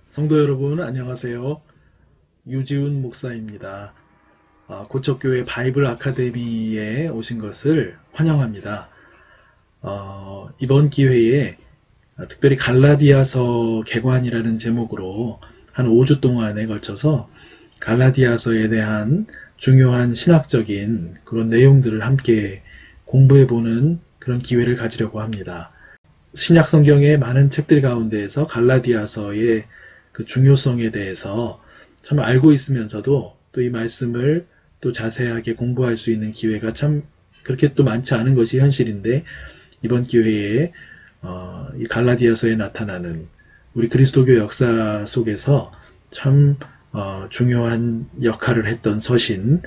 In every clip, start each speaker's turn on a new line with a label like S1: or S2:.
S1: 성도 여러분 안녕하세요. 유지훈 목사입니다. 고척교회 바이블 아카데미에 오신 것을 환영합니다. 이번 기회에 특별히 갈라디아서 개관이라는 제목으로 한 5주 동안에 걸쳐서 갈라디아서에 대한 중요한 신학적인 그런 내용들을 함께 공부해보는 그런 기회를 가지려고 합니다. 신약 성경의 많은 책들 가운데에서 갈라디아서의 그 중요성에 대해서 참 알고 있으면서도 또 이 말씀을 또 자세하게 공부할 수 있는 기회가 참 그렇게 또 많지 않은 것이 현실인데, 이번 기회에 이 갈라디아서에 나타나는 우리 그리스도교 역사 속에서 참 중요한 역할을 했던 서신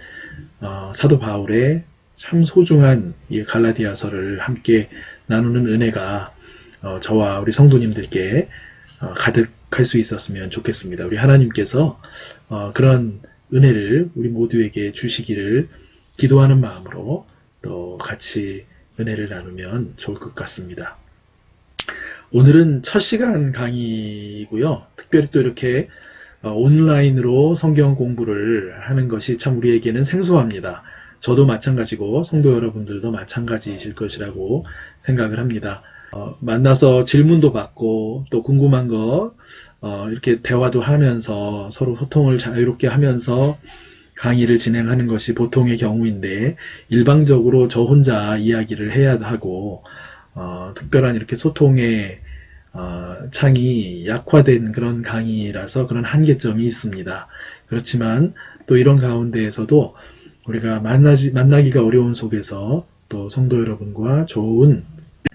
S1: 사도 바울의 참 소중한 이 갈라디아서를 함께 나누는 은혜가 저와 우리 성도님들께 가득할 수 있었으면 좋겠습니다. 우리 하나님께서 그런 은혜를 우리 모두에게 주시기를 기도하는 마음으로 또 같이 은혜를 나누면 좋을 것 같습니다. 오늘은 첫 시간 강의이고요. 특별히 또 이렇게 온라인으로 성경 공부를 하는 것이 참 우리에게는 생소합니다. 저도 마찬가지고 성도 여러분들도 마찬가지이실 것이라고 생각을 합니다. 만나서 질문도 받고 또 궁금한 거 이렇게 대화도 하면서 서로 소통을 자유롭게 하면서 강의를 진행하는 것이 보통의 경우인데, 일방적으로 저 혼자 이야기를 해야 하고 특별한 이렇게 소통의 창이 약화된 그런 강의라서 그런 한계점이 있습니다. 그렇지만 또 이런 가운데에서도 우리가 만나기가 어려운 속에서 또 성도 여러분과 좋은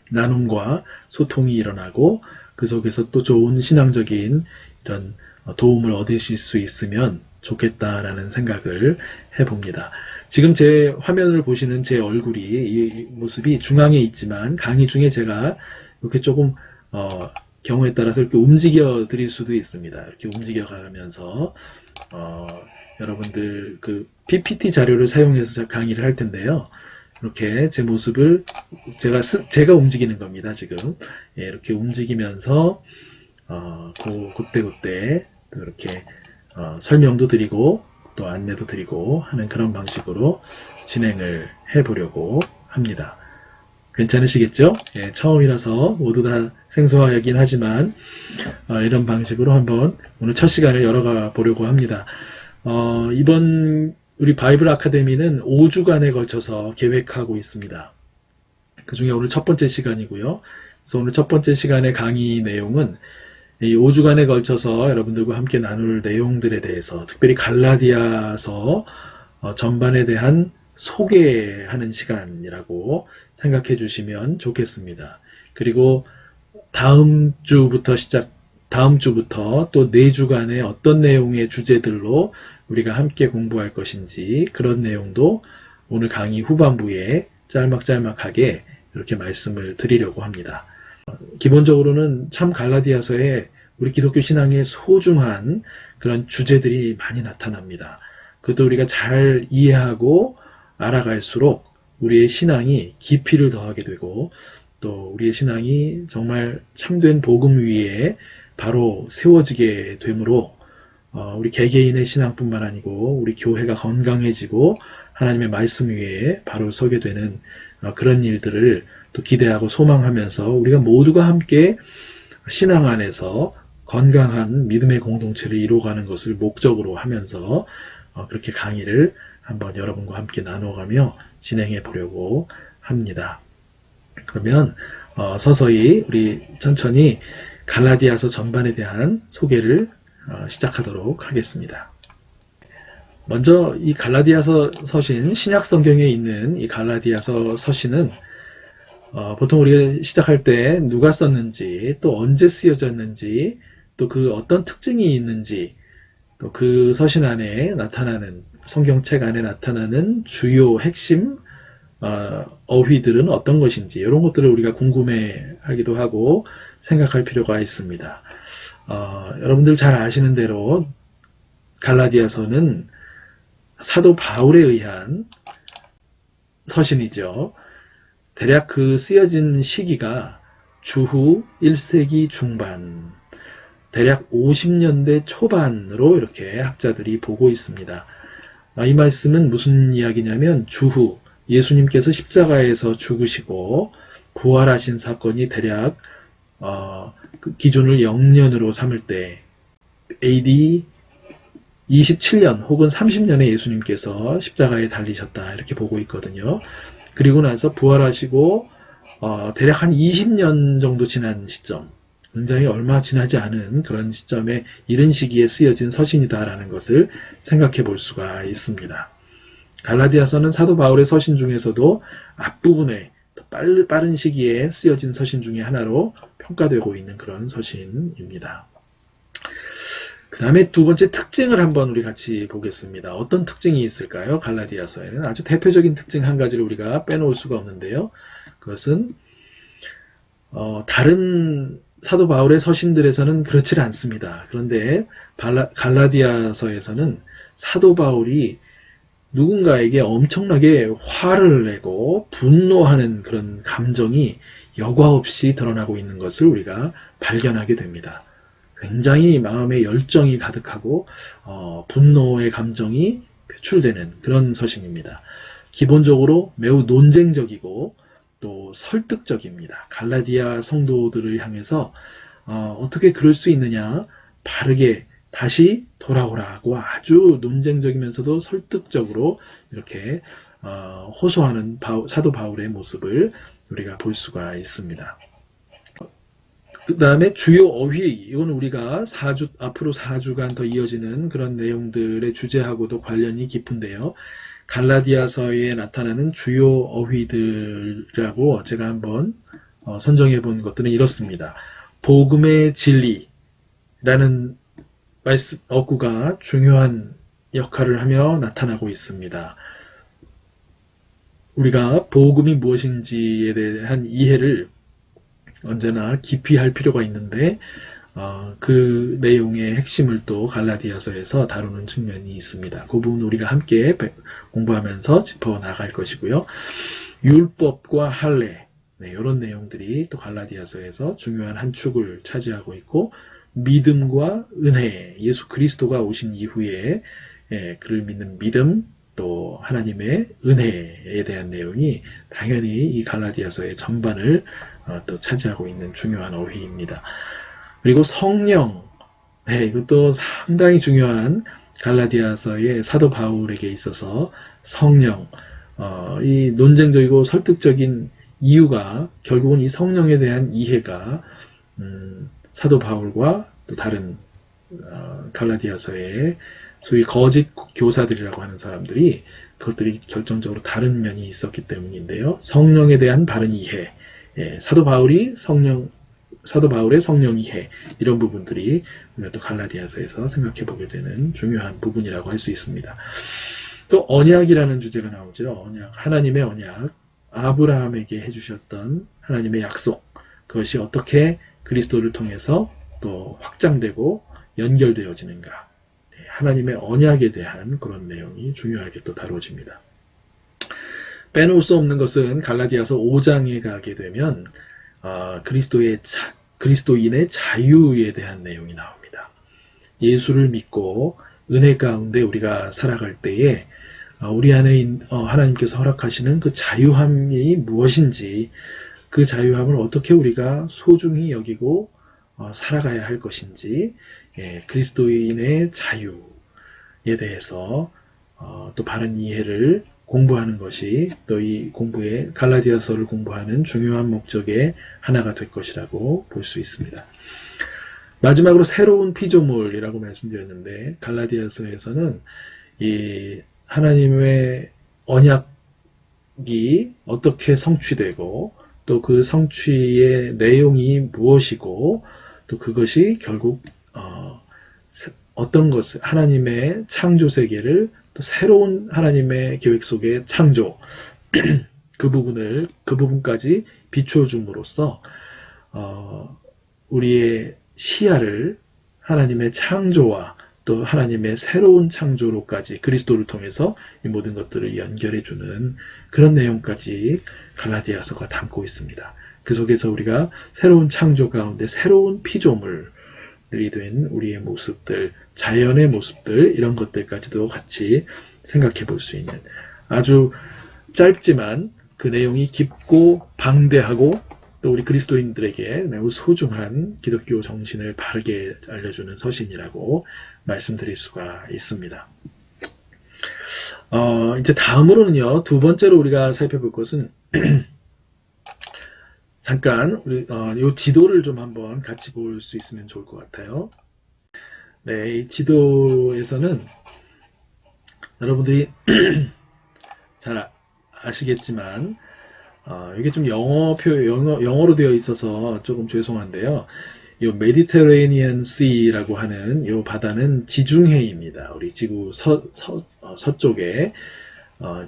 S1: 나눔과 소통이 일어나고 그 속에서 또 좋은 신앙적인 이런 도움을 얻으실 수 있으면 좋겠다라는 생각을 해봅니다. 지금 제 화면을 보시는 제 얼굴이 이 모습이 중앙에 있지만 강의 중에 제가 이렇게 조금 경우에 따라서 이렇게 움직여 드릴 수도 있습니다. 이렇게 움직여 가면서 여러분들 그 PPT 자료를 사용해서 강의를 할 텐데요. 이렇게 제 모습을 제가 움직이는 겁니다. 지금 이렇게 움직이면서 그때 또 이렇게 설명도 드리고 또 안내도 드리고 하는 그런 방식으로 진행을 해보려고 합니다. 괜찮으시겠죠? 처음이라서 모두 다 생소하긴 하지만 이런 방식으로 한번 오늘 첫 시간을 열어가 보려고 합니다. 이번 우리 바이블 아카데미는 5주간에 걸쳐서 계획하고 있습니다. 그 중에 오늘 첫 번째 시간이고요. 그래서 오늘 첫 번째 시간의 강의 내용은 이 5주간에 걸쳐서 여러분들과 함께 나눌 내용들에 대해서, 특별히 갈라디아서 전반에 대한 소개하는 시간이라고 생각해 주시면 좋겠습니다. 그리고 다음 주부터 또 4주간의 어떤 내용의 주제들로 우리가 함께 공부할 것인지, 그런 내용도 오늘 강의 후반부에 짤막짤막하게 이렇게 말씀을 드리려고 합니다. 기본적으로는 참 갈라디아서에 우리 기독교 신앙의 소중한 그런 주제들이 많이 나타납니다. 그것도 우리가 잘 이해하고 알아갈수록 우리의 신앙이 깊이를 더하게 되고, 또 우리의 신앙이 정말 참된 복음 위에 바로 세워지게 되므로 우리 개개인의 신앙뿐만 아니고 우리 교회가 건강해지고 하나님의 말씀 위에 바로 서게 되는 그런 일들을 또 기대하고 소망하면서 우리가 모두가 함께 신앙 안에서 건강한 믿음의 공동체를 이루어가는 것을 목적으로 하면서 그렇게 강의를 한번 여러분과 함께 나눠가며 진행해 보려고 합니다. 그러면 서서히 우리 천천히 갈라디아서 전반에 대한 소개를 시작하도록 하겠습니다. 먼저 이 갈라디아서 서신, 신약 성경에 있는 이 갈라디아서 서신은 보통 우리가 시작할 때 누가 썼는지, 또 언제 쓰여졌는지, 또 그 어떤 특징이 있는지, 또 그 서신 안에 나타나는, 성경책 안에 나타나는 주요 핵심 어휘들은 어떤 것인지, 이런 것들을 우리가 궁금해 하기도 하고 생각할 필요가 있습니다. 여러분들 잘 아시는 대로 갈라디아서는 사도 바울에 의한 서신이죠. 대략 그 쓰여진 시기가 주후 1세기 중반, 대략 50년대 초반으로 이렇게 학자들이 보고 있습니다. 이 말씀은 무슨 이야기냐면 주후 예수님께서 십자가에서 죽으시고 부활하신 사건이 대략 그 기준을 0년으로 삼을 때 AD 27년 혹은 30년에 예수님께서 십자가에 달리셨다 이렇게 보고 있거든요. 그리고 나서 부활하시고 대략 한 20년 정도 지난 시점, 굉장히 얼마 지나지 않은 그런 시점에 이른 시기에 쓰여진 서신이다라는 것을 생각해 볼 수가 있습니다. 갈라디아서는 사도 바울의 서신 중에서도 앞부분에 빠른 시기에 쓰여진 서신 중에 하나로 평가되고 있는 그런 서신입니다. 그 다음에 두 번째 특징을 한번 우리 같이 보겠습니다. 어떤 특징이 있을까요? 갈라디아서에는 아주 대표적인 특징 한 가지를 우리가 빼놓을 수가 없는데요. 그것은 다른 사도 바울의 서신들에서는 그렇지 않습니다. 그런데 갈라디아서에서는 사도 바울이 누군가에게 엄청나게 화를 내고 분노하는 그런 감정이 여과 없이 드러나고 있는 것을 우리가 발견하게 됩니다. 굉장히 마음에 열정이 가득하고 분노의 감정이 표출되는 그런 서신입니다. 기본적으로 매우 논쟁적이고 또 설득적입니다. 갈라디아 성도들을 향해서 어떻게 그럴 수 있느냐, 바르게 다시 돌아오라고 아주 논쟁적이면서도 설득적으로 이렇게 호소하는 사도 바울의 모습을 우리가 볼 수가 있습니다. 그 다음에 주요 어휘, 이건 우리가 앞으로 4주간 더 이어지는 그런 내용들의 주제하고도 관련이 깊은데요. 갈라디아서에 나타나는 주요 어휘들이라고 제가 한번 선정해 본 것들은 이렇습니다. 복음의 진리라는 어구가 중요한 역할을 하며 나타나고 있습니다. 우리가 복음이 무엇인지에 대한 이해를 언제나 깊이 할 필요가 있는데 그 내용의 핵심을 또 갈라디아서에서 다루는 측면이 있습니다. 그 부분 우리가 함께 공부하면서 짚어나갈 것이고요. 율법과 할례, 이런 내용들이 또 갈라디아서에서 중요한 한 축을 차지하고 있고, 믿음과 은혜, 예수 그리스도가 오신 이후에 그를 믿는 믿음, 또 하나님의 은혜에 대한 내용이 당연히 이 갈라디아서의 전반을 또 차지하고 있는 중요한 어휘입니다. 그리고 성령, 이것도 상당히 중요한 갈라디아서의 사도 바울에게 있어서 성령, 이 논쟁적이고 설득적인 이유가 결국은 이 성령에 대한 이해가 사도 바울과 또 다른 갈라디아서의 소위 거짓 교사들이라고 하는 사람들이 그것들이 결정적으로 다른 면이 있었기 때문인데요. 성령에 대한 바른 이해, 사도 바울의 성령 이해, 이런 부분들이 우리가 또 갈라디아서에서 생각해 보게 되는 중요한 부분이라고 할 수 있습니다. 또 언약이라는 주제가 나오죠. 언약, 하나님의 언약, 아브라함에게 해주셨던 하나님의 약속, 그것이 어떻게 그리스도를 통해서 또 확장되고 연결되어지는가, 하나님의 언약에 대한 그런 내용이 중요하게 또 다뤄집니다. 빼놓을 수 없는 것은 갈라디아서 5장에 가게 되면 그리스도인의 자유에 대한 내용이 나옵니다. 예수를 믿고 은혜 가운데 우리가 살아갈 때에 우리 안에 하나님께서 허락하시는 그 자유함이 무엇인지, 그 자유함을 어떻게 우리가 소중히 여기고 살아가야 할 것인지, 그리스도인의 자유에 대해서 또 바른 이해를 공부하는 것이 또 이 공부의 갈라디아서를 공부하는 중요한 목적의 하나가 될 것이라고 볼 수 있습니다. 마지막으로 새로운 피조물이라고 말씀드렸는데, 갈라디아서에서는 이 하나님의 언약이 어떻게 성취되고 또 그 성취의 내용이 무엇이고, 또 그것이 결국 어떤 것을, 하나님의 창조 세계를 또 새로운 하나님의 계획 속의 창조, 그 부분까지 비춰줌으로써 우리의 시야를 하나님의 창조와 또 하나님의 새로운 창조로까지 그리스도를 통해서 이 모든 것들을 연결해주는 그런 내용까지 갈라디아서가 담고 있습니다. 그 속에서 우리가 새로운 창조 가운데 새로운 피조물, 된 우리의 모습들, 자연의 모습들, 이런 것들까지도 같이 생각해 볼 수 있는 아주 짧지만 그 내용이 깊고 방대하고 또 우리 그리스도인들에게 매우 소중한 기독교 정신을 바르게 알려주는 서신이라고 말씀드릴 수가 있습니다. 이제 다음으로는요, 두 번째로 우리가 살펴볼 것은 잠깐 우리 이 지도를 좀 한번 같이 볼 수 있으면 좋을 것 같아요. 네, 이 지도에서는 여러분들이 잘 아시겠지만 이게 좀 영어로 되어 있어서 조금 죄송한데요. 이 메디테레니언 씨라고 하는 이 바다는 지중해입니다. 우리 지구 서쪽에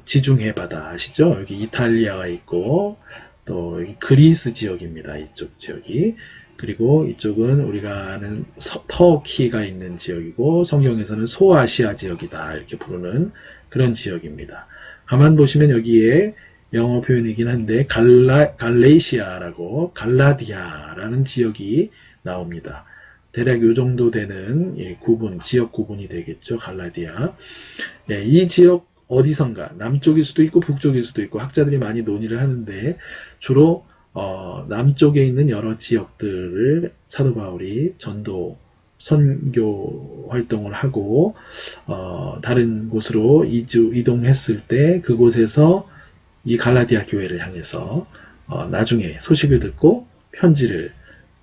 S1: 지중해 바다 아시죠? 여기 이탈리아가 있고 또 그리스 지역입니다. 이쪽 지역이. 그리고 이쪽은 우리가 아는 터키가 있는 지역이고 성경에서는 소아시아 지역이다 이렇게 부르는 그런 지역입니다. 가만 보시면 여기에 영어 표현이긴 한데 갈레이시아라고 갈라디아라는 지역이 나옵니다. 대략 이 정도 되는 지역 구분이 되겠죠. 갈라디아. 네, 이 지역 어디선가 남쪽일 수도 있고 북쪽일 수도 있고 학자들이 많이 논의를 하는데 주로 남쪽에 있는 여러 지역들을 사도 바울이 선교 활동을 하고 다른 곳으로 이동했을 때 그곳에서 이 갈라디아 교회를 향해서 나중에 소식을 듣고 편지를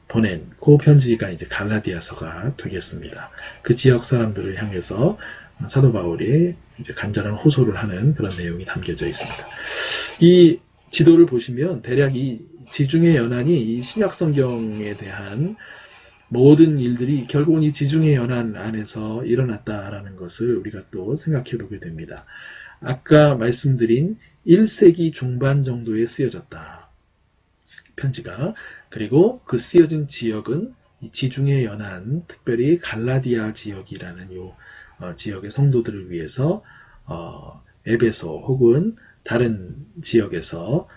S1: 보낸 그 편지가 이제 갈라디아서가 되겠습니다. 그 지역 사람들을 향해서 사도 바울이 이제 간절한 호소를 하는 그런 내용이 담겨져 있습니다. 이 지도를 보시면 대략 이 지중해 연안이 이 신약 성경에 대한 모든 일들이 결국은 이 지중해 연안 안에서 일어났다라는 것을 우리가 또 생각해 보게 됩니다. 아까 말씀드린 1세기 중반 정도에 쓰여졌다. 편지가. 그리고 그 쓰여진 지역은 이 지중해 연안, 특별히 갈라디아 지역이라는 지역의 성도들을 위해서 에베소 혹은 다른 지역에서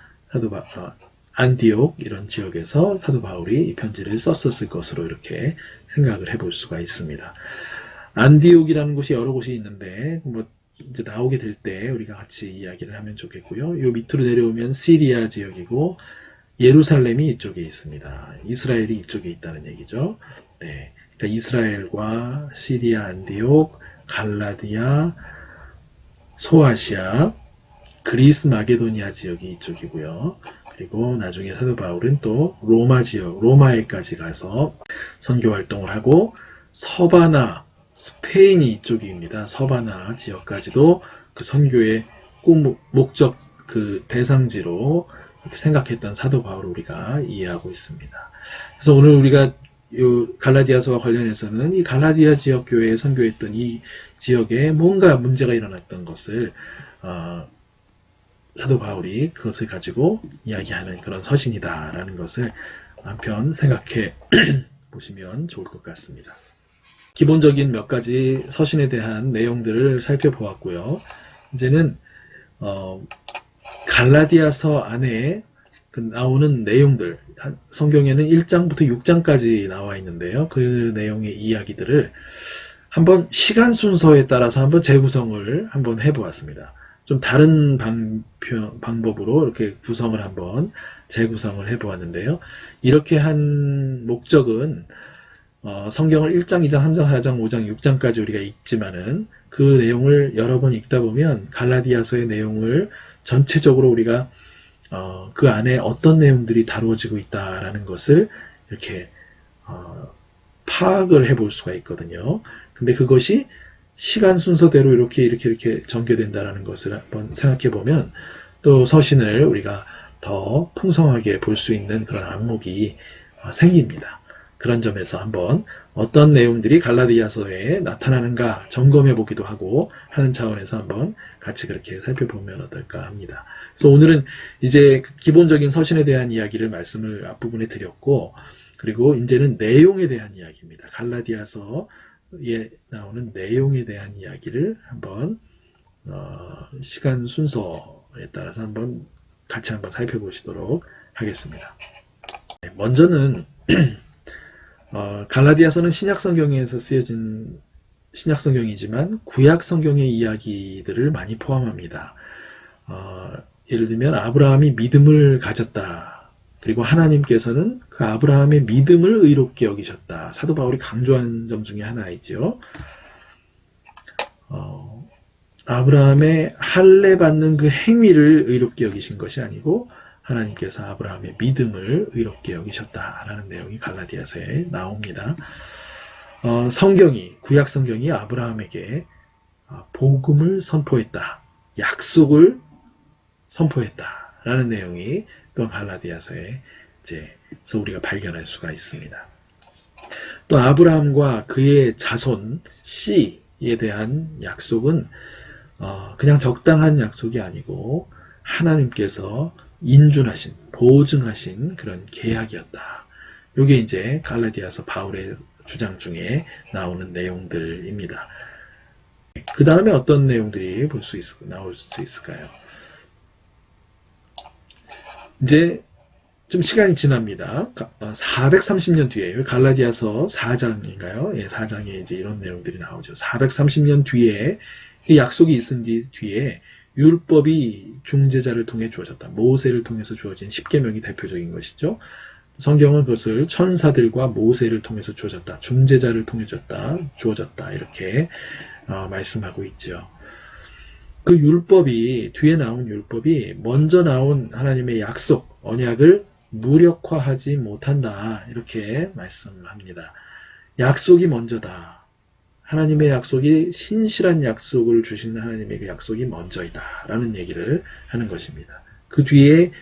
S1: 안디옥 이런 지역에서 사도 바울이 이 편지를 썼었을 것으로 이렇게 생각을 해볼 수가 있습니다. 안디옥이라는 곳이 여러 곳이 있는데 이제 나오게 될 때 우리가 같이 이야기를 하면 좋겠고요. 요 밑으로 내려오면 시리아 지역이고 예루살렘이 이쪽에 있습니다. 이스라엘이 이쪽에 있다는 얘기죠. 네, 그러니까 이스라엘과 시리아, 안디옥, 갈라디아, 소아시아, 그리스 마게도니아 지역이 이쪽이고요. 그리고 나중에 사도 바울은 또 로마 지역, 로마에까지 가서 선교 활동을 하고 서바나, 스페인이 이쪽입니다. 서바나 지역까지도 그 선교의 목적, 그 대상지로 생각했던 사도 바울을 우리가 이해하고 있습니다. 그래서 오늘 우리가 이 갈라디아서와 관련해서는 이 갈라디아 지역 교회에 선교했던 이 지역에 뭔가 문제가 일어났던 것을 사도 바울이 그것을 가지고 이야기하는 그런 서신이다라는 것을 한편 생각해 보시면 좋을 것 같습니다. 기본적인 몇 가지 서신에 대한 내용들을 살펴보았고요. 이제는 갈라디아서 안에 나오는 내용들, 성경에는 1장부터 6장까지 나와 있는데요. 그 내용의 이야기들을 한번 시간 순서에 따라서 한번 재구성을 한번 해보았습니다. 좀 다른 방법으로 이렇게 구성을 한번 재구성을 해보았는데요. 이렇게 한 목적은 성경을 1장, 2장, 3장, 4장, 5장, 6장까지 우리가 읽지만은 그 내용을 여러 번 읽다 보면 갈라디아서의 내용을 전체적으로 우리가 그 안에 어떤 내용들이 다루어지고 있다라는 것을 이렇게 파악을 해볼 수가 있거든요. 근데 그것이 시간 순서대로 이렇게 전개된다라는 것을 한번 생각해 보면 또 서신을 우리가 더 풍성하게 볼 수 있는 그런 안목이 생깁니다. 그런 점에서 한번 어떤 내용들이 갈라디아서에 나타나는가 점검해 보기도 하고 하는 차원에서 한번 같이 그렇게 살펴보면 어떨까 합니다. 그래서 오늘은 이제 기본적인 서신에 대한 이야기를 말씀을 앞부분에 드렸고, 그리고 이제는 내용에 대한 이야기입니다. 갈라디아서에 나오는 내용에 대한 이야기를 한번 시간 순서에 따라서 한번 살펴보시도록 하겠습니다. 먼저는 갈라디아서는 신약 성경에서 쓰여진 신약 성경이지만 구약 성경의 이야기들을 많이 포함합니다. 예를 들면 아브라함이 믿음을 가졌다. 그리고 하나님께서는 그 아브라함의 믿음을 의롭게 여기셨다. 사도 바울이 강조하는 점 중에 하나이죠. 아브라함의 할례 받는 그 행위를 의롭게 여기신 것이 아니고 하나님께서 아브라함의 믿음을 의롭게 여기셨다라는 내용이 갈라디아서에 나옵니다. 구약 성경이 아브라함에게 복음을 선포했다. 약속을 선포했다라는 내용이 또 갈라디아서에 이제서 우리가 발견할 수가 있습니다. 또 아브라함과 그의 자손 씨에 대한 약속은 그냥 적당한 약속이 아니고 하나님께서 인준하신, 보증하신 그런 계약이었다. 이게 이제 갈라디아서 바울의 주장 중에 나오는 내용들입니다. 그 다음에 어떤 내용들이 나올 수 있을까요? 이제 좀 시간이 지납니다. 430년 뒤에, 갈라디아서 4장인가요? 예, 4장에 이제 이런 내용들이 나오죠. 430년 뒤에 이 약속이 있은 뒤에 율법이 중재자를 통해 주어졌다. 모세를 통해서 주어진 십계명이 대표적인 것이죠. 성경은 그것을 천사들과 모세를 통해서 주어졌다. 중재자를 통해 주어졌다. 이렇게 말씀하고 있죠. 그 율법이, 뒤에 나온 율법이 먼저 나온 하나님의 약속, 언약을 무력화하지 못한다. 이렇게 말씀합니다. 약속이 먼저다. 하나님의 약속이 신실한 약속을 주시는 하나님의 그 약속이 먼저이다. 라는 얘기를 하는 것입니다. 그 뒤에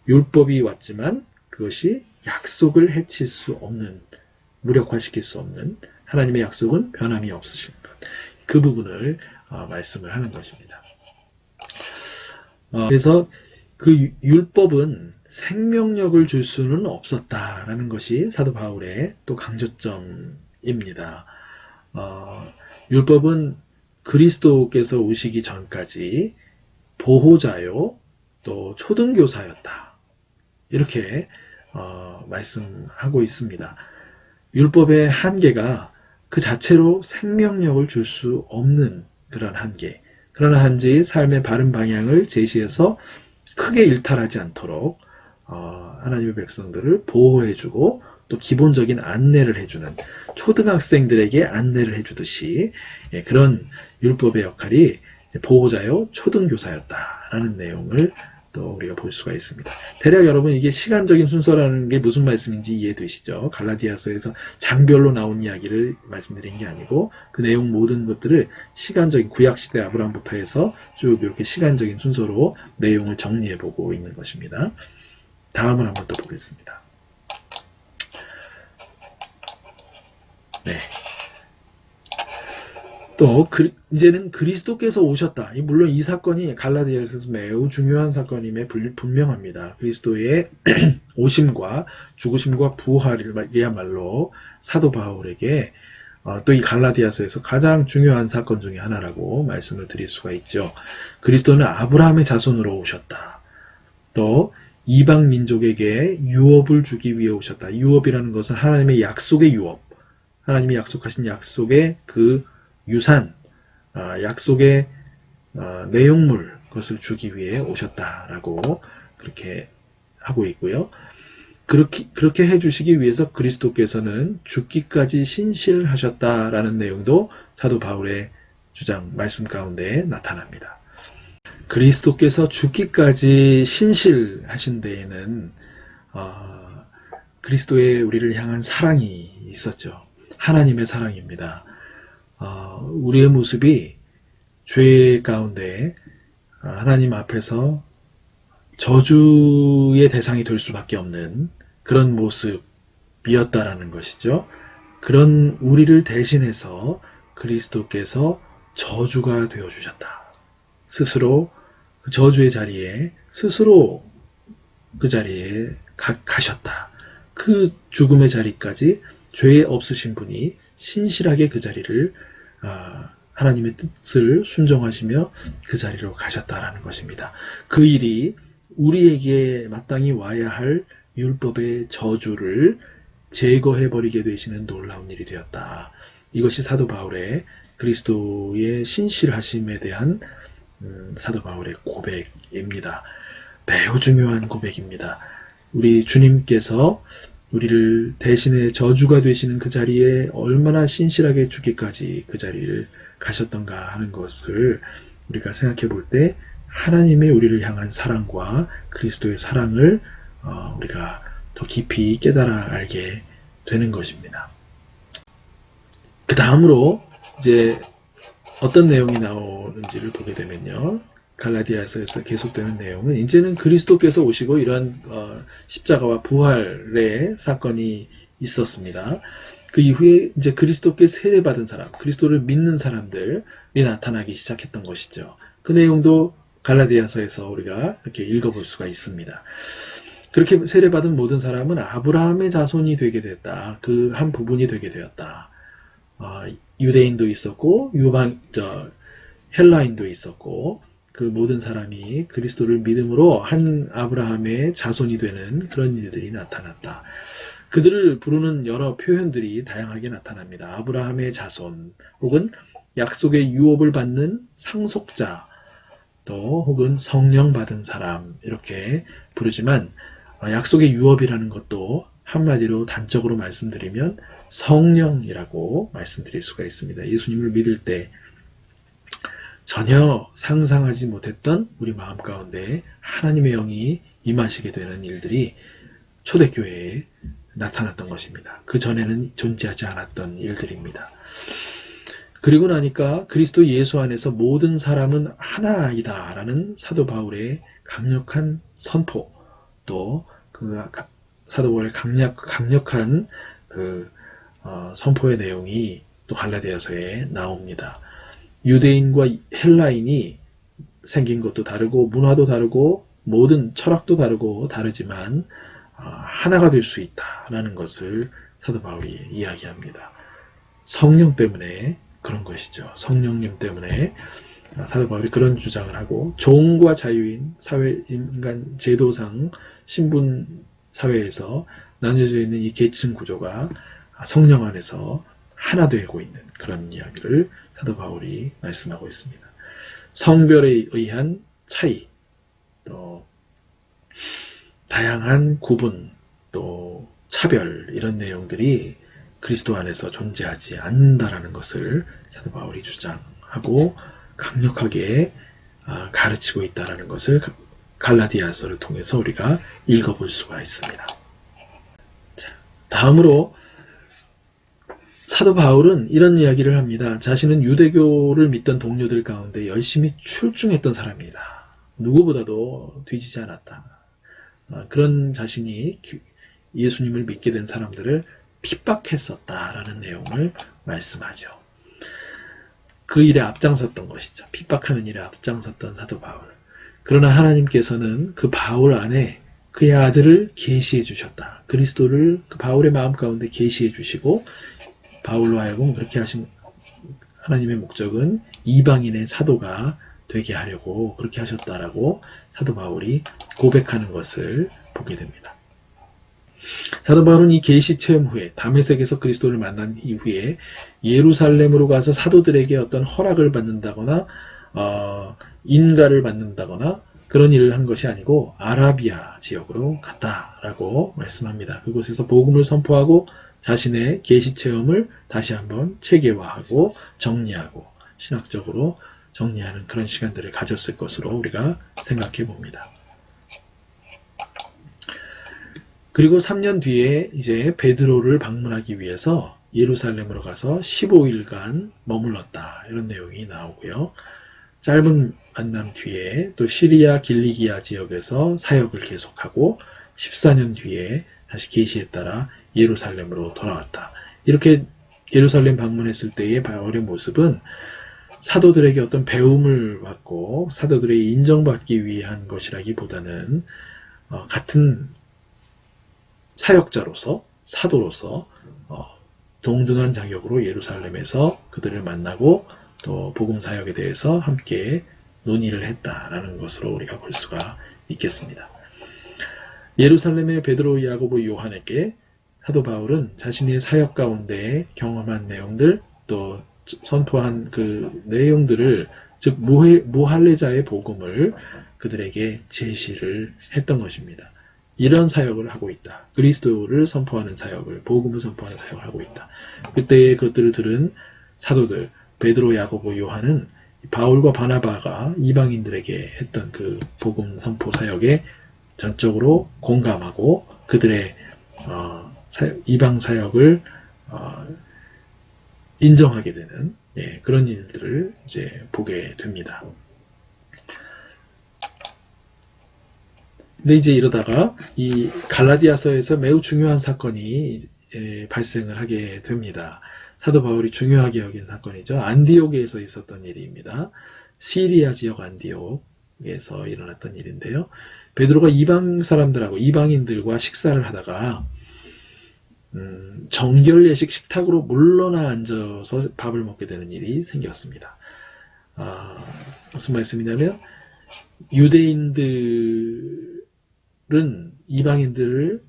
S1: 율법이 왔지만 그것이 약속을 해칠 수 없는, 무력화시킬 수 없는 하나님의 약속은 변함이 없으신 것. 그 부분을 말씀을 하는 것입니다. 그래서 그 율법은 생명력을 줄 수는 없었다라는 것이 사도 바울의 또 강조점입니다. 율법은 그리스도께서 오시기 전까지 보호자요, 또 초등교사였다. 이렇게 말씀하고 있습니다. 율법의 한계가 그 자체로 생명력을 줄 수 없는 그런 한계, 그러나 한지 삶의 바른 방향을 제시해서 크게 일탈하지 않도록 하나님의 백성들을 보호해주고 또 기본적인 안내를 해주는, 초등학생들에게 안내를 해주듯이 그런 율법의 역할이 보호자요 초등교사였다라는 내용을 또 우리가 볼 수가 있습니다. 대략 여러분 이게 시간적인 순서라는 게 무슨 말씀인지 이해되시죠? 갈라디아서에서 장별로 나온 이야기를 말씀드린 게 아니고 그 내용 모든 것들을 시간적인 구약시대 아브라함부터 해서 쭉 이렇게 시간적인 순서로 내용을 정리해보고 있는 것입니다. 다음을 한번 또 보겠습니다. 네. 또 이제는 그리스도께서 오셨다. 물론 이 사건이 갈라디아서에서 매우 중요한 사건임에 분명합니다. 그리스도의 오심과 죽으심과 부활이야말로 사도 바울에게 또 이 갈라디아서에서 가장 중요한 사건 중에 하나라고 말씀을 드릴 수가 있죠. 그리스도는 아브라함의 자손으로 오셨다. 또 이방 민족에게 유업을 주기 위해 오셨다. 유업이라는 것은 하나님의 약속의 유업, 하나님이 약속하신 약속의 그 유산, 약속의 내용물, 그것을 주기 위해 오셨다라고 그렇게 하고 있고요. 그렇게 해주시기 위해서 그리스도께서는 죽기까지 신실하셨다라는 내용도 사도 바울의 주장, 말씀 가운데 나타납니다. 그리스도께서 죽기까지 신실하신 데에는 그리스도의 우리를 향한 사랑이 있었죠. 하나님의 사랑입니다. 우리의 모습이 죄 가운데 하나님 앞에서 저주의 대상이 될 수밖에 없는 그런 모습이었다라는 것이죠. 그런 우리를 대신해서 그리스도께서 저주가 되어주셨다. 스스로 그 저주의 자리에 스스로 그 자리에 가셨다. 그 죽음의 자리까지 죄 없으신 분이 신실하게 그 자리를 하나님의 뜻을 순종하시며 그 자리로 가셨다라는 것입니다. 그 일이 우리에게 마땅히 와야 할 율법의 저주를 제거해버리게 되시는 놀라운 일이 되었다. 이것이 사도 바울의 그리스도의 신실하심에 대한 사도 바울의 고백입니다. 매우 중요한 고백입니다. 우리 주님께서 우리를 대신에 저주가 되시는 그 자리에 얼마나 신실하게 죽기까지 그 자리를 가셨던가 하는 것을 우리가 생각해 볼 때 하나님의 우리를 향한 사랑과 그리스도의 사랑을 우리가 더 깊이 깨달아 알게 되는 것입니다. 그 다음으로 이제 어떤 내용이 나오는지를 보게 되면요. 갈라디아서에서 계속되는 내용은 이제는 그리스도께서 오시고 이러한 십자가와 부활의 사건이 있었습니다. 그 이후에 이제 그리스도께 세례받은 사람, 그리스도를 믿는 사람들이 나타나기 시작했던 것이죠. 그 내용도 갈라디아서에서 우리가 이렇게 읽어볼 수가 있습니다. 그렇게 세례받은 모든 사람은 아브라함의 자손이 되게 됐다. 그 한 부분이 되게 되었다. 유대인도 있었고 헬라인도 있었고 그 모든 사람이 그리스도를 믿음으로 한 아브라함의 자손이 되는 그런 일들이 나타났다. 그들을 부르는 여러 표현들이 다양하게 나타납니다. 아브라함의 자손 혹은 약속의 유업을 받는 상속자 또 혹은 성령 받은 사람 이렇게 부르지만 약속의 유업이라는 것도 한마디로 단적으로 말씀드리면 성령이라고 말씀드릴 수가 있습니다. 예수님을 믿을 때 전혀 상상하지 못했던 우리 마음 가운데 하나님의 영이 임하시게 되는 일들이 초대교회에 나타났던 것입니다. 그 전에는 존재하지 않았던 일들입니다. 그리고 나니까 그리스도 예수 안에서 모든 사람은 하나이다 라는 사도 바울의 강력한 선포 또 그 사도 바울의 강력한 선포의 내용이 또 갈라디아서에 나옵니다. 유대인과 헬라인이 생긴 것도 다르고 문화도 다르고 모든 철학도 다르고 다르지만 하나가 될 수 있다라는 것을 사도 바울이 이야기합니다. 성령 때문에 그런 것이죠. 성령님 때문에 사도 바울이 그런 주장을 하고 종과 자유인 사회 인간 제도상 신분 사회에서 나뉘어져 있는 이 계층 구조가 성령 안에서 하나 되고 있는 그런 이야기를 사도 바울이 말씀하고 있습니다. 성별에 의한 차이, 또 다양한 구분, 또 차별 이런 내용들이 그리스도 안에서 존재하지 않는다라는 것을 사도 바울이 주장하고 강력하게 가르치고 있다라는 것을 갈라디아서를 통해서 우리가 읽어볼 수가 있습니다. 다음으로 사도 바울은 이런 이야기를 합니다. 자신은 유대교를 믿던 동료들 가운데 열심히 출중했던 사람이다. 누구보다도 뒤지지 않았다. 그런 자신이 예수님을 믿게 된 사람들을 핍박했었다라는 내용을 말씀하죠. 그 일에 앞장섰던 것이죠. 핍박하는 일에 앞장섰던 사도 바울. 그러나 하나님께서는 그 바울 안에 그의 아들을 계시해 주셨다. 그리스도를 그 바울의 마음 가운데 계시해 주시고 바울로 하여금 그렇게 하신 하나님의 목적은 이방인의 사도가 되게 하려고 그렇게 하셨다라고 사도 바울이 고백하는 것을 보게 됩니다. 사도 바울은 이 계시 체험 후에 다메섹에서 그리스도를 만난 이후에 예루살렘으로 가서 사도들에게 어떤 허락을 받는다거나 인가를 받는다거나 그런 일을 한 것이 아니고 아라비아 지역으로 갔다라고 말씀합니다. 그곳에서 복음을 선포하고 자신의 계시 체험을 다시 한번 체계화하고 정리하고 신학적으로 정리하는 그런 시간들을 가졌을 것으로 우리가 생각해 봅니다. 그리고 3년 뒤에 이제 베드로를 방문하기 위해서 예루살렘으로 가서 15일간 머물렀다. 이런 내용이 나오고요. 짧은 만남 뒤에 또 시리아 길리기아 지역에서 사역을 계속하고 14년 뒤에 다시 계시에 따라 예루살렘으로 돌아왔다. 이렇게 예루살렘 방문했을 때의 바울의 모습은 사도들에게 어떤 배움을 받고 사도들에게 인정받기 위한 것이라기보다는 같은 사역자로서 사도로서 동등한 자격으로 예루살렘에서 그들을 만나고 또 복음 사역에 대해서 함께 논의를 했다라는 것으로 우리가 볼 수가 있겠습니다. 예루살렘의 베드로, 야고보, 요한에게 사도 바울은 자신의 사역 가운데 경험한 내용들, 또 선포한 그 내용들을, 즉 무할례자의 복음을 그들에게 제시를 했던 것입니다. 이런 사역을 하고 있다. 그리스도를 선포하는 사역을, 복음을 선포하는 사역을 하고 있다. 그때의 그것들을 들은 사도들, 베드로, 야고보, 요한은 바울과 바나바가 이방인들에게 했던 그 복음 선포 사역에 전적으로 공감하고 그들의 이방 사역을 인정하게 되는 그런 일들을 이제 보게 됩니다. 근데 이제 이러다가 이 갈라디아서에서 매우 중요한 사건이 발생을 하게 됩니다. 사도 바울이 중요하게 여긴 사건이죠. 안디옥에서 있었던 일입니다. 시리아 지역 안디옥에서 일어났던 일인데요. 베드로가 이방 사람들하고 이방인들과 식사를 하다가 정결 예식 식탁으로 물러나 앉아서 밥을 먹게 되는 일이 생겼습니다. 무슨 말씀이냐면 유대인들은 이방인들을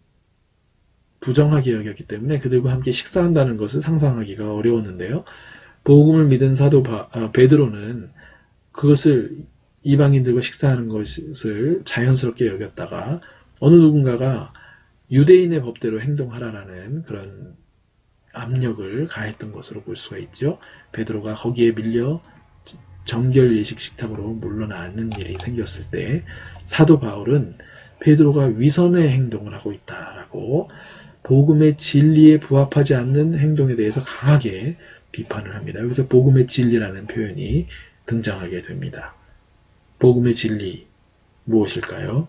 S1: 부정하게 여겼기 때문에 그들과 함께 식사한다는 것을 상상하기가 어려웠는데요. 복음을 믿은 사도 베드로는 그것을 이방인들과 식사하는 것을 자연스럽게 여겼다가 어느 누군가가 유대인의 법대로 행동하라라는 그런 압력을 가했던 것으로 볼 수가 있죠. 베드로가 거기에 밀려 정결 예식 식탁으로 물러나 앉는 일이 생겼을 때 사도 바울은 베드로가 위선의 행동을 하고 있다라고 복음의 진리에 부합하지 않는 행동에 대해서 강하게 비판을 합니다. 여기서 복음의 진리라는 표현이 등장하게 됩니다. 복음의 진리 무엇일까요?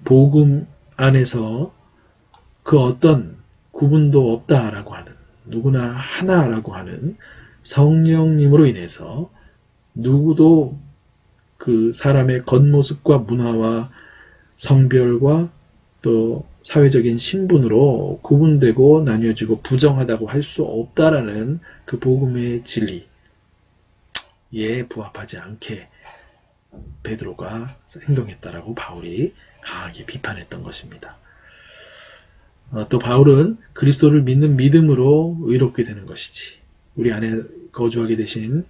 S1: 복음 안에서 그 어떤 구분도 없다라고 하는, 누구나 하나라고 하는 성령님으로 인해서 누구도 그 사람의 겉모습과 문화와 성별과 또 사회적인 신분으로 구분되고 나뉘어지고 부정하다고 할 수 없다라는 그 복음의 진리에 부합하지 않게 베드로가 행동했다라고 바울이 강하게 비판했던 것입니다. 또 바울은 그리스도를 믿는 믿음으로 의롭게 되는 것이지, 우리 안에 거주하게 되신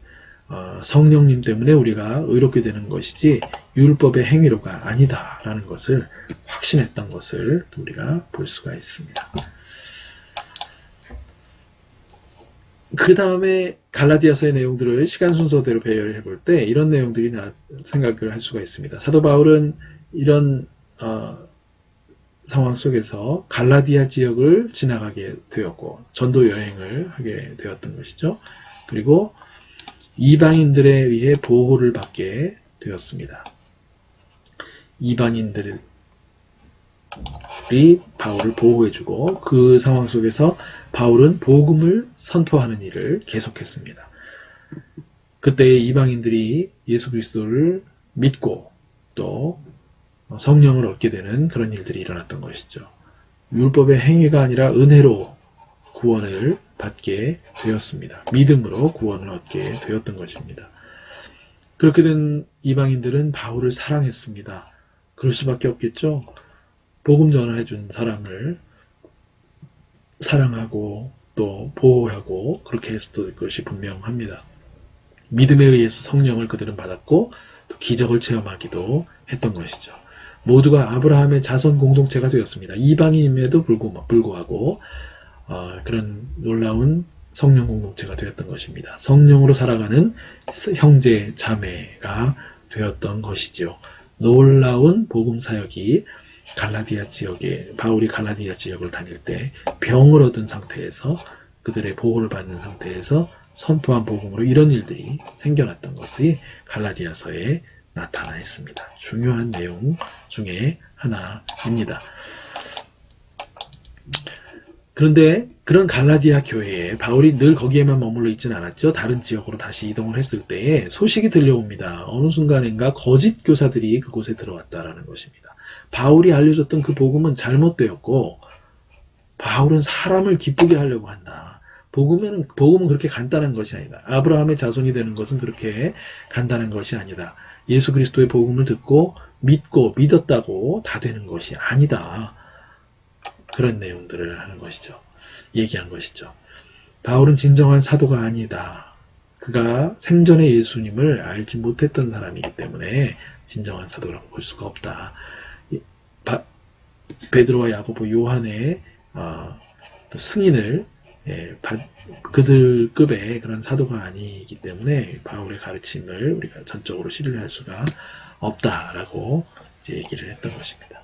S1: 성령님 때문에 우리가 의롭게 되는 것이지 율법의 행위로가 아니다라는 것을 확신했던 것을 우리가 볼 수가 있습니다. 그 다음에 갈라디아서의 내용들을 시간 순서대로 배열해 볼 때 이런 내용들이 생각을 할 수가 있습니다. 사도 바울은 이런 상황 속에서 갈라디아 지역을 지나가게 되었고 전도 여행을 하게 되었던 것이죠. 그리고 이방인들에 의해 보호를 받게 되었습니다. 이방인들이 바울을 보호해주고 그 상황 속에서 바울은 복음을 선포하는 일을 계속했습니다. 그때 이방인들이 예수 그리스도를 믿고 또 성령을 얻게 되는 그런 일들이 일어났던 것이죠. 율법의 행위가 아니라 은혜로 구원을 받게 되었습니다. 믿음으로 구원을 얻게 되었던 것입니다. 그렇게 된 이방인들은 바울을 사랑했습니다. 그럴 수밖에 없겠죠. 복음 전해준 사람을 사랑하고 또 보호하고 그렇게 했을 것이 분명합니다. 믿음에 의해서 성령을 그들은 받았고 또 기적을 체험하기도 했던 것이죠. 모두가 아브라함의 자손 공동체가 되었습니다. 이방인임에도 불구하고 그런 놀라운 성령 공동체가 되었던 것입니다. 성령으로 살아가는 형제 자매가 되었던 것이죠. 놀라운 복음 사역이 갈라디아 지역에, 바울이 갈라디아 지역을 다닐 때 병을 얻은 상태에서 그들의 보호를 받는 상태에서 선포한 복음으로 이런 일들이 생겨났던 것이 갈라디아서에 나타나 있습니다. 중요한 내용 중에 하나입니다. 그런데 그런 갈라디아 교회에 바울이 늘 거기에만 머물러 있지는 않았죠. 다른 지역으로 다시 이동을 했을 때에 소식이 들려옵니다. 어느 순간인가 거짓 교사들이 그곳에 들어왔다라는 것입니다. 바울이 알려줬던 그 복음은 잘못되었고 바울은 사람을 기쁘게 하려고 한다. 복음은 그렇게 간단한 것이 아니다. 아브라함의 자손이 되는 것은 그렇게 간단한 것이 아니다. 예수 그리스도의 복음을 듣고 믿고 믿었다고 다 되는 것이 아니다. 그런 내용들을 하는 것이죠. 얘기한 것이죠. 바울은 진정한 사도가 아니다. 그가 생전에 예수님을 알지 못했던 사람이기 때문에 진정한 사도라고 볼 수가 없다. 베드로와 야고보, 요한의 또 승인을 그들 급의 그런 사도가 아니기 때문에 바울의 가르침을 우리가 전적으로 신뢰할 수가 없다라고 이제 얘기를 했던 것입니다.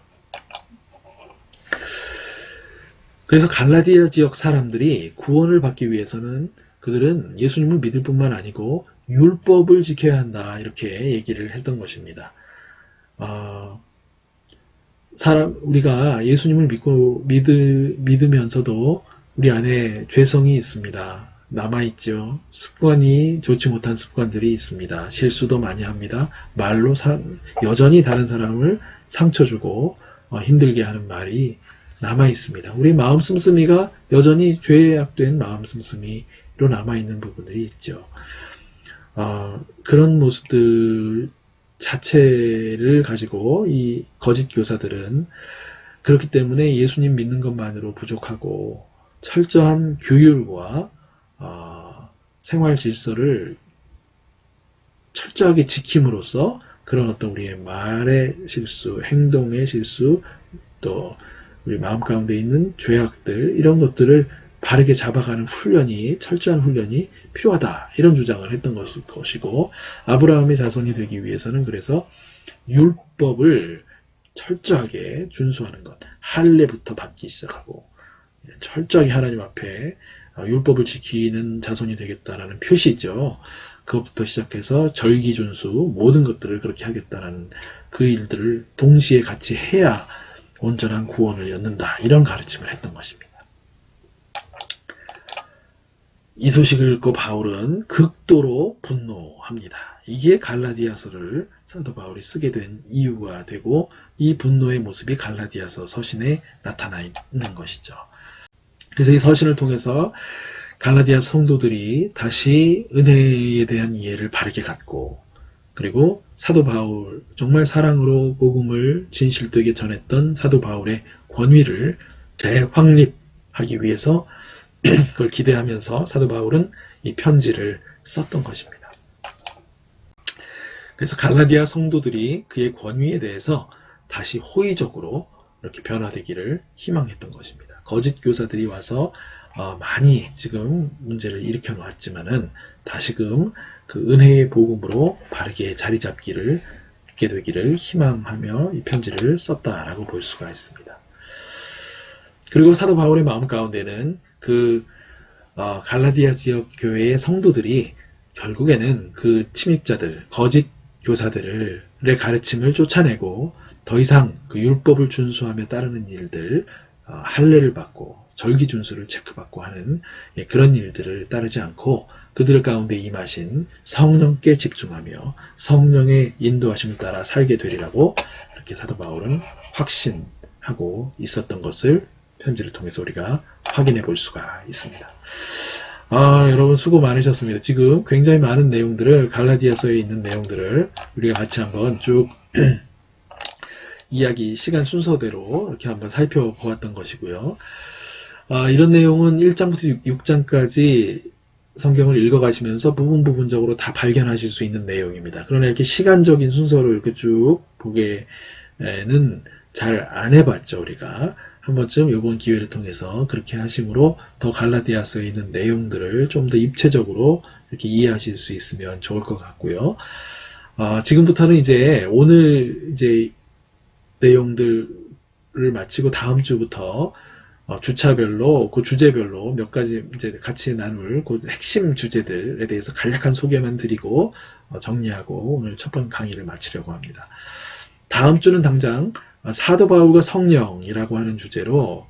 S1: 그래서 갈라디아 지역 사람들이 구원을 받기 위해서는 그들은 예수님을 믿을 뿐만 아니고 율법을 지켜야 한다, 이렇게 얘기를 했던 것입니다. 우리가 예수님을 믿으면서도 우리 안에 죄성이 있습니다. 남아있죠. 습관이, 좋지 못한 습관들이 있습니다. 실수도 많이 합니다. 말로 여전히 다른 사람을 상처 주고 힘들게 하는 말이 남아있습니다. 우리 마음 씀씀이가 여전히 죄악된 마음 씀씀이로 남아있는 부분들이 있죠. 그런 모습들 자체를 가지고 이 거짓 교사들은 그렇기 때문에 예수님 믿는 것만으로 부족하고 철저한 규율과 생활 질서를 철저하게 지킴으로써 그런 어떤 우리의 말의 실수, 행동의 실수, 또 우리 마음 가운데 있는 죄악들, 이런 것들을 바르게 잡아가는 훈련이, 철저한 훈련이 필요하다, 이런 주장을 했던 것이고, 아브라함의 자손이 되기 위해서는 그래서 율법을 철저하게 준수하는 것, 할례부터 받기 시작하고 철저하게 하나님 앞에 율법을 지키는 자손이 되겠다라는 표시죠. 그것부터 시작해서 절기 준수, 모든 것들을 그렇게 하겠다라는 그 일들을 동시에 같이 해야 온전한 구원을 얻는다, 이런 가르침을 했던 것입니다. 이 소식을 읽고 바울은 극도로 분노합니다. 이게 갈라디아서를 사도 바울이 쓰게 된 이유가 되고, 이 분노의 모습이 갈라디아서 서신에 나타나 있는 것이죠. 그래서 이 서신을 통해서 갈라디아 성도들이 다시 은혜에 대한 이해를 바르게 갖고, 그리고 사도 바울, 정말 사랑으로 복음을 진실되게 전했던 사도 바울의 권위를 재확립하기 위해서 그걸 기대하면서 사도 바울은 이 편지를 썼던 것입니다. 그래서 갈라디아 성도들이 그의 권위에 대해서 다시 호의적으로 이렇게 변화되기를 희망했던 것입니다. 거짓 교사들이 와서 많이 지금 문제를 일으켜 놓았지만은 다시금 그 은혜의 복음으로 바르게 자리 잡기를 있게 되기를 희망하며 이 편지를 썼다라고 볼 수가 있습니다. 그리고 사도 바울의 마음 가운데는 그 갈라디아 지역 교회의 성도들이 결국에는 그 침입자들, 거짓 교사들의 가르침을 쫓아내고 더 이상 그 율법을 준수하며 따르는 일들, 할례를 받고 절기 준수를 체크받고 하는 그런 일들을 따르지 않고 그들 가운데 임하신 성령께 집중하며 성령의 인도하심을 따라 살게 되리라고 이렇게 사도 바울은 확신하고 있었던 것을 편지를 통해서 우리가 확인해 볼 수가 있습니다. 여러분 수고 많으셨습니다. 지금 굉장히 많은 내용들을, 갈라디아서에 있는 내용들을 우리가 같이 한번 쭉 이야기 시간 순서대로 이렇게 한번 살펴보았던 것이고요. 이런 내용은 1장부터 6장까지 성경을 읽어가시면서 부분적으로 다 발견하실 수 있는 내용입니다. 그러나 이렇게 시간적인 순서로 이렇게 쭉 보기에는 잘 안 해봤죠, 우리가. 한 번쯤 이번 기회를 통해서 그렇게 하심으로 더 갈라디아서에 있는 내용들을 좀 더 입체적으로 이렇게 이해하실 수 있으면 좋을 것 같고요. 지금부터는 이제 오늘 이제 내용들을 마치고 다음 주부터 주차별로, 그 주제별로 몇 가지 이제 같이 나눌 그 핵심 주제들에 대해서 간략한 소개만 드리고 정리하고 오늘 첫 번 강의를 마치려고 합니다. 다음 주는 당장 사도 바울과 성령이라고 하는 주제로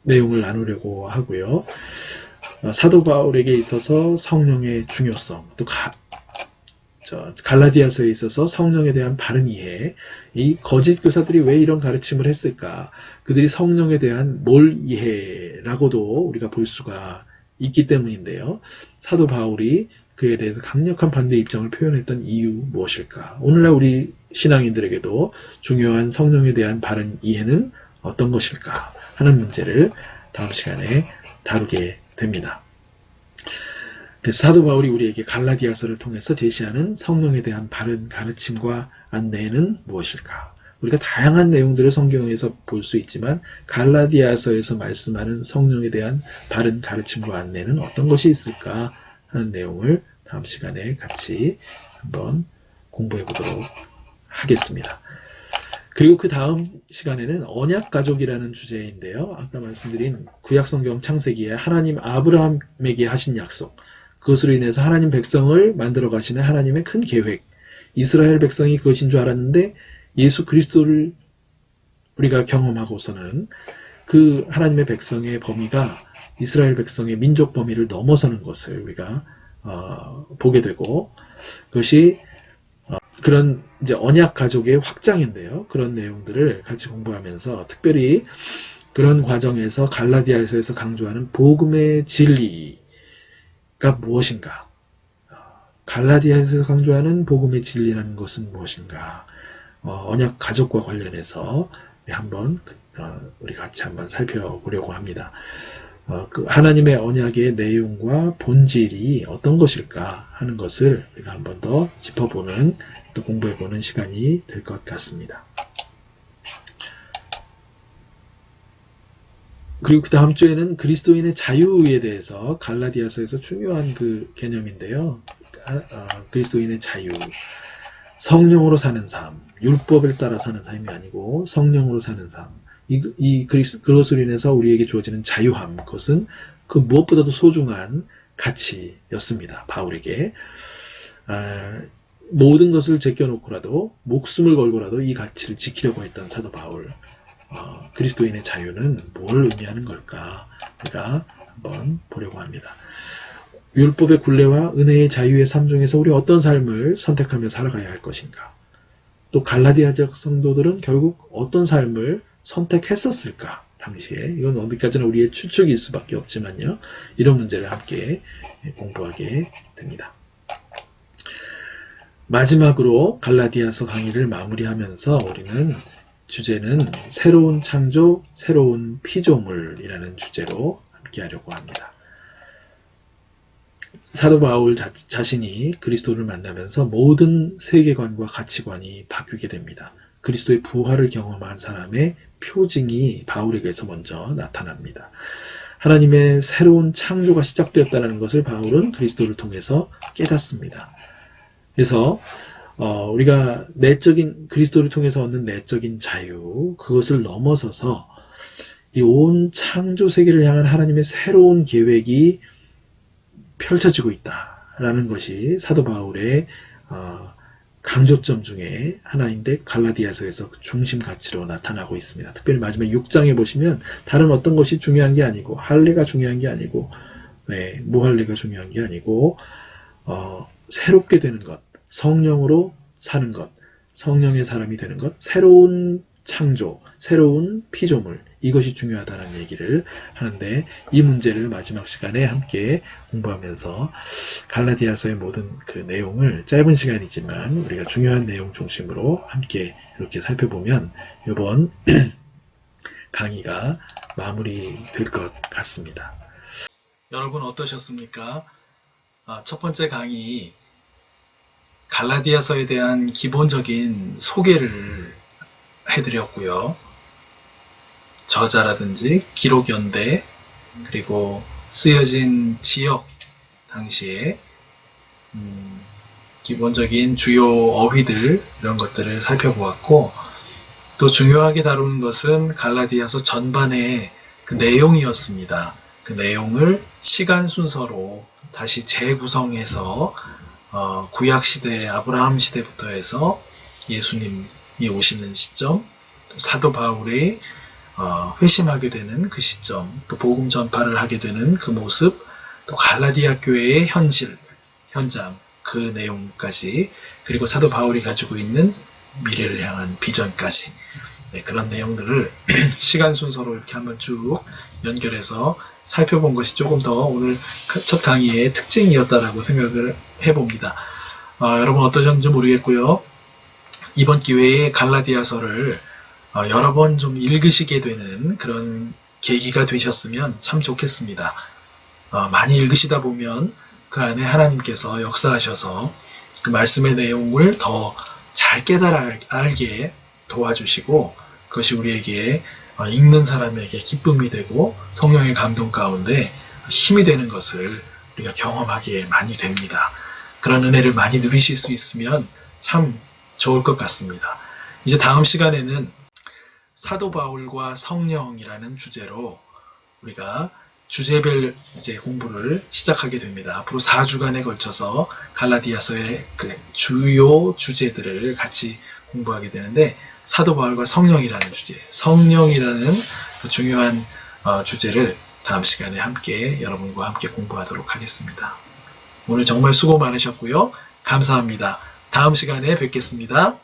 S1: 내용을 나누려고 하고요. 사도 바울에게 있어서 성령의 중요성, 또 갈라디아서에 있어서 성령에 대한 바른 이해, 이 거짓 교사들이 왜 이런 가르침을 했을까? 그들이 성령에 대한 몰 이해라고도 우리가 볼 수가 있기 때문인데요. 사도 바울이 그에 대해서 강력한 반대 입장을 표현했던 이유 무엇일까? 오늘날 우리 신앙인들에게도 중요한 성령에 대한 바른 이해는 어떤 것일까 하는 문제를 다음 시간에 다루게 됩니다. 그래서 사도 바울이 우리에게 갈라디아서를 통해서 제시하는 성령에 대한 바른 가르침과 안내는 무엇일까? 우리가 다양한 내용들을 성경에서 볼 수 있지만 갈라디아서에서 말씀하는 성령에 대한 바른 가르침과 안내는 어떤 것이 있을까 하는 내용을 다음 시간에 같이 한번 공부해 보도록 하겠습니다. 그리고 그 다음 시간에는 언약가족이라는 주제인데요. 아까 말씀드린 구약성경 창세기에 하나님 아브라함에게 하신 약속, 그것으로 인해서 하나님 백성을 만들어 가시는 하나님의 큰 계획, 이스라엘 백성이 그것인 줄 알았는데 예수 그리스도를 우리가 경험하고서는 그 하나님의 백성의 범위가 이스라엘 백성의 민족 범위를 넘어서는 것을 우리가 보게 되고, 그것이 그런 이제 언약 가족의 확장인데요. 그런 내용들을 같이 공부하면서 특별히 그런 과정에서 갈라디아서에서 강조하는 복음의 진리가 무엇인가? 갈라디아서에서 강조하는 복음의 진리라는 것은 무엇인가? 언약 가족과 관련해서 한번 우리 같이 한번 살펴보려고 합니다. 그 하나님의 언약의 내용과 본질이 어떤 것일까 하는 것을 우리가 한번 더 짚어보는, 또 공부해보는 시간이 될 것 같습니다. 그리고 그 다음 주에는 그리스도인의 자유에 대해서, 갈라디아서에서 중요한 그 개념인데요. 그리스도인의 자유, 성령으로 사는 삶, 율법을 따라 사는 삶이 아니고 성령으로 사는 삶, 그것으로 인해서 우리에게 주어지는 자유함, 그것은 그 무엇보다도 소중한 가치였습니다. 바울에게 모든 것을 제껴놓고라도, 목숨을 걸고라도 이 가치를 지키려고 했던 사도 바울. 그리스도인의 자유는 뭘 의미하는 걸까? 우리가 한번 보려고 합니다. 율법의 굴레와 은혜의 자유의 삶 중에서 우리 어떤 삶을 선택하며 살아가야 할 것인가? 또 갈라디아적 성도들은 결국 어떤 삶을 선택했었을까? 당시에. 이건 어디까지나 우리의 추측일 수밖에 없지만요. 이런 문제를 함께 공부하게 됩니다. 마지막으로 갈라디아서 강의를 마무리하면서 우리는 주제는 새로운 창조, 새로운 피조물이라는 주제로 함께 하려고 합니다. 사도 바울 자신이 그리스도를 만나면서 모든 세계관과 가치관이 바뀌게 됩니다. 그리스도의 부활을 경험한 사람의 표징이 바울에게서 먼저 나타납니다. 하나님의 새로운 창조가 시작되었다는 것을 바울은 그리스도를 통해서 깨닫습니다. 그래서 우리가 그리스도를 통해서 얻는 내적인 자유, 그것을 넘어서서 이 온 창조 세계를 향한 하나님의 새로운 계획이 펼쳐지고 있다라는 것이 사도 바울의 강조점 중에 하나인데, 갈라디아서에서 중심 가치로 나타나고 있습니다. 특별히 마지막 6장에 보시면 다른 어떤 것이 중요한 게 아니고, 할례가 중요한 게 아니고, 무할례가 중요한 게 아니고, 새롭게 되는 것, 성령으로 사는 것, 성령의 사람이 되는 것, 새로운 창조, 새로운 피조물, 이것이 중요하다는 얘기를 하는데, 이 문제를 마지막 시간에 함께 공부하면서 갈라디아서의 모든 그 내용을 짧은 시간이지만 우리가 중요한 내용 중심으로 함께 이렇게 살펴보면 이번 강의가 마무리될 것 같습니다. 여러분 어떠셨습니까? 첫 번째 강의, 갈라디아서에 대한 기본적인 소개를 해드렸고요. 저자라든지 기록 연대, 그리고 쓰여진 지역 당시에 기본적인 주요 어휘들, 이런 것들을 살펴보았고, 또 중요하게 다루는 것은 갈라디아서 전반의 그 내용이었습니다. 그 내용을 시간 순서로 다시 재구성해서 구약시대, 아브라함 시대부터 해서 예수님이 오시는 시점, 또 사도 바울의 회심하게 되는 그 시점, 또 복음 전파를 하게 되는 그 모습, 또 갈라디아 교회의 현장, 그 내용까지, 그리고 사도 바울이 가지고 있는 미래를 향한 비전까지, 그런 내용들을 시간 순서로 이렇게 한번 쭉 연결해서 살펴본 것이 조금 더 오늘 첫 강의의 특징이었다라고 생각을 해봅니다. 여러분 어떠셨는지 모르겠고요. 이번 기회에 갈라디아서를 여러 번 좀 읽으시게 되는 그런 계기가 되셨으면 참 좋겠습니다. 많이 읽으시다 보면 그 안에 하나님께서 역사하셔서 그 말씀의 내용을 더 잘 깨달아 알게 도와주시고 그것이 우리에게 읽는 사람에게 기쁨이 되고 성령의 감동 가운데 힘이 되는 것을 우리가 경험하기에 많이 됩니다. 그런 은혜를 많이 누리실 수 있으면 참 좋을 것 같습니다. 이제 다음 시간에는 사도 바울과 성령이라는 주제로 우리가 주제별 이제 공부를 시작하게 됩니다. 앞으로 4주간에 걸쳐서 갈라디아서의 그 주요 주제들을 같이 공부하게 되는데 사도 바울과 성령이라는 주제, 성령이라는 그 중요한 주제를 다음 시간에 함께 여러분과 함께 공부하도록 하겠습니다. 오늘 정말 수고 많으셨고요. 감사합니다. 다음 시간에 뵙겠습니다.